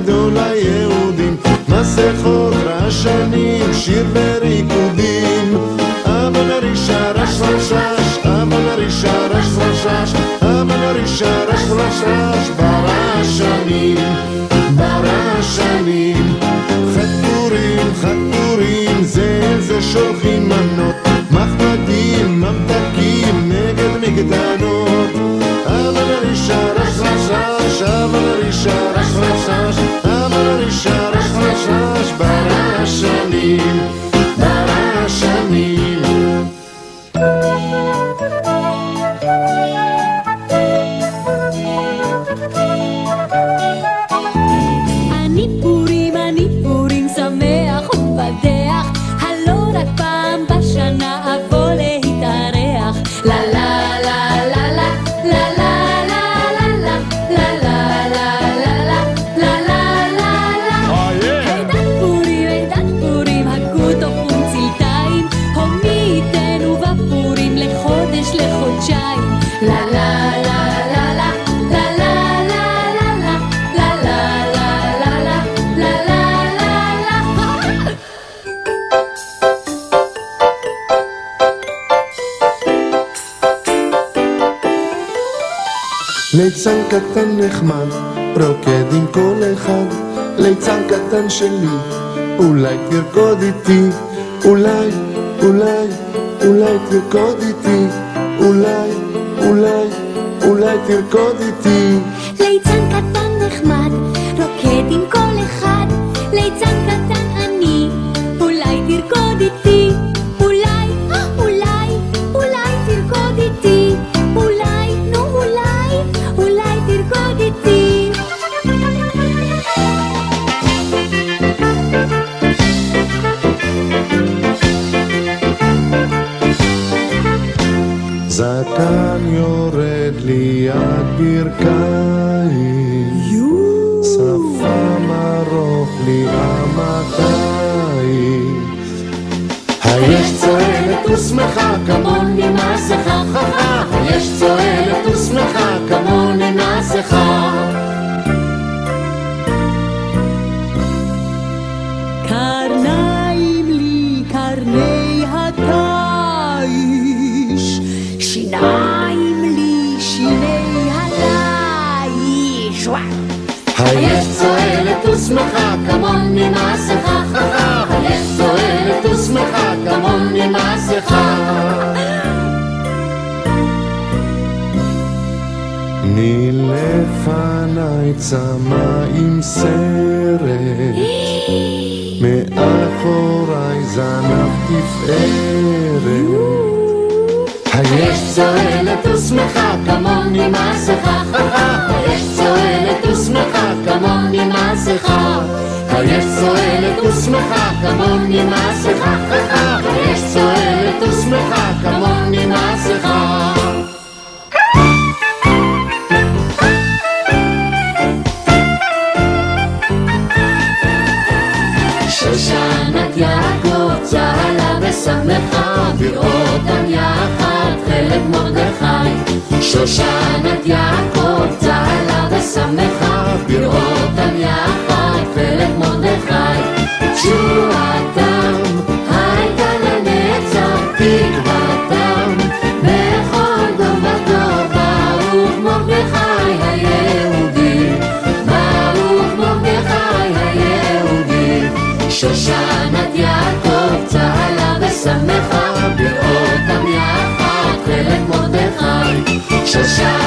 גדול ליהודים, מסכות רעשנים, שיר וריקודים. אבל הרישה רש רש רש, אבל הרישה רש רש רש, אבל הרישה רש רש רש, ברעשנים, ברעשנים. חתורים, חתורים, זה שולחים מנות, מחמדים, ממתקים, נגד מגדנות. אבל הרישה רש רש רש, אבל הרישה רש רש רש, אבל הרישה רש רש רש, ברעשנים, ברעשנים. ליצן קטן נחמד, רוקד עם כל אחד, ליצן קטן שלי, אולי תרקוד איתי, אולי, אולי, אולי תרקוד איתי, אולי, אולי, אולי תרקוד איתי. ליצן קטן נחמד, רוקד עם כל אחד, ליצן קטן אני, אולי תרקוד איתי, אולי, אולי, אולי תרקוד איתי, אולי, נו אולי, אולי תרקוד איתי. זקן יורד ליד ברכיים, שפם ארוך לי המתיים. היש צועלת ושמחה כמוני מסכה, היש צועלת ושמחה כמוני מסכה. קרניים לי קרני התיש, שיניים לי שיני הליש. היש צועלת ושמחה כמוני מסכה, היש צועלת ושמחה כמוני מסכה. מלפניי צמא עם סרט, מאחוריי זנב תפארת. היש צועלת ושמחה כמוני מסכה, היש צועלת ושמחה כמוני מסכה. היש צועלת ושמחה כמוני מסכה, היש צועלת ושמחה כמוני מסכה. שושנת יעקב צהלה ושמחה, בראותם יחד חלק מרדכי. שושנת יעקב צהלה ושמחה, בראותם יחד חלק מרדכי. תשועתם הייתה לנצח, תקוותם בכל דור ודור. ברוך מרדכי היהודי, ברוך מרדכי היהודי. שושנת יעקב צהלה ושמחה, בראותם יחד חלק מרדכי. שושנת